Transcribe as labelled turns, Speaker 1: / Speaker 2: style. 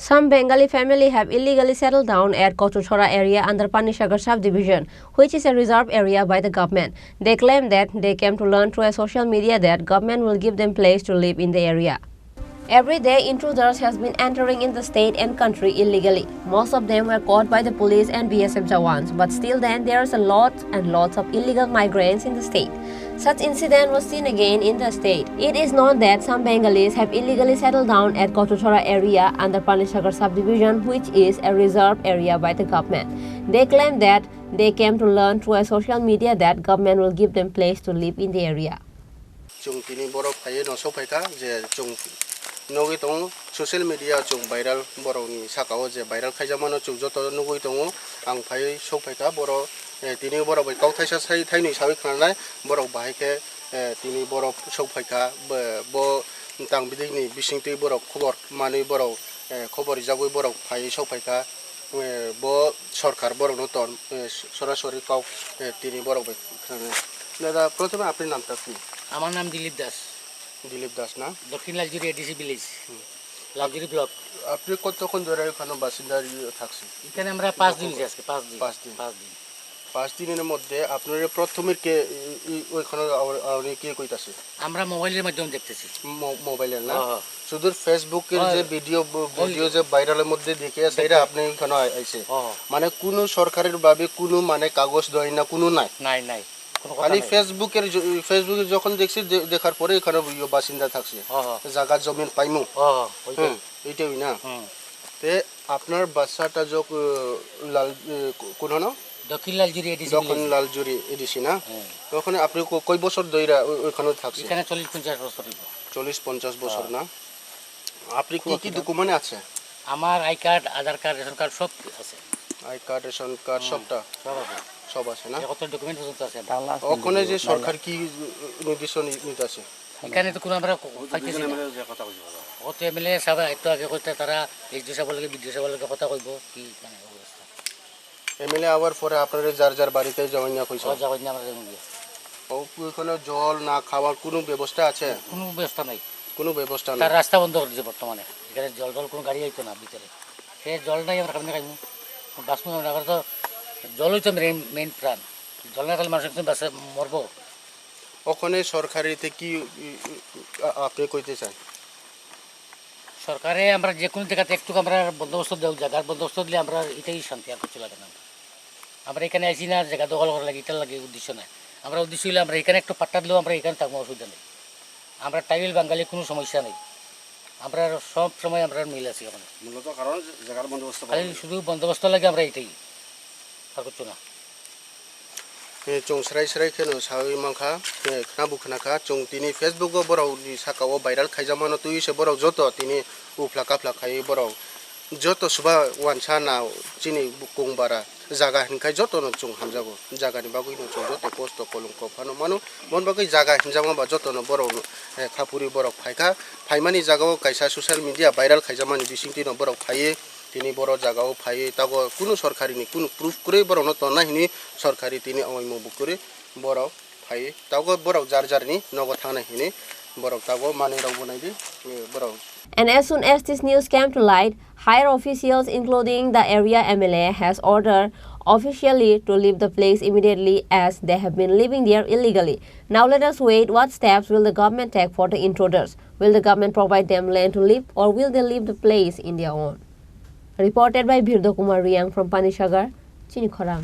Speaker 1: Some Bengali family have illegally settled down at Kochucherra area under Panishagar subdivision, which is a reserve area by the government. They claim that they came to learn through a social media that government will give them place to live in the area. Every day, intruders has been entering in the state and country illegally. Most of them were caught by the police and BSF Jawans, but still then there's a lot and lots of illegal migrants in the state. Such incident was seen again in the state. It is known that some Bengalis have illegally settled down at Kochucherra area under Panishagar subdivision, which is a reserve area by the government. They claim that they came to learn through a social media that government will give them place to live in the area.
Speaker 2: Nugui tongo social media chung viral boroni sakao je viral khaijamano chung joto nugui tongo ang phai sokphaika boro tini boro bai kau thaisa sai thaini sabi khanai boro bahaike tini boro sokphaika bo tang bidini bisingti boro khobor mani boro khobor jagui boro phai sokphaika bo sarkar boro no ton sorasori kau tini boro bai দাদা প্রথমে আপনার নামটা কি?
Speaker 3: আমার নাম দিলীপ দাস।
Speaker 2: দিলীপ দাস না?
Speaker 3: দক্ষিণ Laljuri ADC village, Laljuri block.
Speaker 2: আপনি কতক্ষণ ধরে এখানে বাসিন্দা থাকছেন?
Speaker 3: এখানে আমরা 5 দিন আজকে 5 দিনের
Speaker 2: মধ্যে আপনারা প্রথমে কে ওইখানে আপনি কি কইতাছে?
Speaker 3: আমরা মোবাইলের মাধ্যমে দেখতেছি।
Speaker 2: মোবাইলের না? শুধু ফেসবুকের যে ভিডিও যে ভাইরালের মধ্যে দেখে সেটা আপনি এখানে আইছে। মানে কোনো সরকারের ভাবে কোনো মানে কাগজ দয় না কোনো নাই।
Speaker 3: নাই।
Speaker 2: খালি ফেসবুকে যখন দেখছি দেখার পরে এখানে বাসিন্দা থাকছে জায়গা জমিন পাইমু এইটাই না তে আপনার বাচ্চাটা লাল কোন না
Speaker 3: দক্ষিণ লালজুরি
Speaker 2: এডিসি না তখন আপনি কয় বছর ধরে ওখানে থাকছেন?
Speaker 3: এখানে 40-50 বছর।
Speaker 2: 40-50 বছর না? আপনি কি কি ডকুমেন্ট আছে?
Speaker 3: আমার I card, Aadhaar card, ration card সব আছে।
Speaker 2: আই কার্ড, রেশন কার্ড সবটা সব আছে না?
Speaker 3: কত ডকুমেন্ট পর্যন্ত আছে।
Speaker 2: ওখানে যে সরকার কি নির্দেশন নিতেছে?
Speaker 3: এখানে তো কোনো আমরা পাইতেছি না। কত এমএলএ সাহেব একটু আগে কইতে তারা এইচডি সাহেবের লগে বিডিও সাহেবের লগে কথা কইব কি মানে অবস্থা।
Speaker 2: এমএলএ আবার পরে আপনারা যার বাড়িতে জয়েন না কইছো?
Speaker 3: জয়েন না আমরা গিয়ে।
Speaker 2: ওখানে জল না খাওয়ার কোনো ব্যবস্থা আছে?
Speaker 3: কোনো ব্যবস্থা নাই।
Speaker 2: কোনো ব্যবস্থা নাই।
Speaker 3: তার রাস্তা বন্ধ করে দিয়েছে বর্তমানে। এখানে জল কোনো গাড়ি আইতো না ভিতরে। সে জল নাই আমরা কেমনে খাইমু? বাসমু আমরা তো জলই তো মেইন প্রাণ। জল না খাইলে মানুষ একদম বাসে মরবো।
Speaker 2: ওখানে সরকারিতে কি আপনি কইতে চান?
Speaker 3: সরকারে আমরা যে কোনো জায়গাতে একটু আমরা বন্দোবস্ত দেব, জায়গার বন্দোবস্ত দিলে আমরা এটাই শান্তি, আর কিছু লাগে না। আমরা এখানে আসি না জায়গা দখল করা লাগে, এটার লাগে উদ্দেশ্য নাই। আমরা উদ্দেশ্য হলে আমরা এখানে একটু পাট্টা দিলেও আমরা এখানে থাকবো, অসুবিধা নেই। আমরা ট্রাইবেল বাঙালি কোনো সমস্যা নেই, আমরা সব সময় আমরা মিল আছি। ওখানে
Speaker 2: মূলত কারণ জায়গার বন্দোবস্ত
Speaker 3: শুধু বন্দোবস্ত লাগে, আমরা এটাই, আর কিছু না।
Speaker 2: chung serai kheno sawi mangkha khna bukhna chung tini facebook go borau ni sakao viral khaijamano tui se borau joto tini uflaka khai borau joto suba wansa na chini kungbara jaga hinkai joto no chung hamjago jaga ni bagui no chung joto post kolong ko phano manu mon bagai jaga hinjama ba joto no borau khapuri borau phaika phaimani jagao kaisa social media viral khaijamani bisingti no borau phaiye তিনি বড় জায়গাও phi তাগো কোনো সরকারি নি কোনো proof করে বড় ন তনা হিনি সরকারি তিনি অময় বুক করে বড় ফাই তাগো বড় যার নি নগদ থানা হিনি বড় তাগো মানে রাও বনাই দি বড়।
Speaker 1: And as soon as this news came to light, higher officials including the area MLA has ordered officially to leave the place immediately as they have been living there illegally. Now let us wait what steps will the government take for the intruders. Will the government provide them land to live or will they leave the place in their own? Reported by Birdo Kumar Riang from Panishagar, Chini Khorang.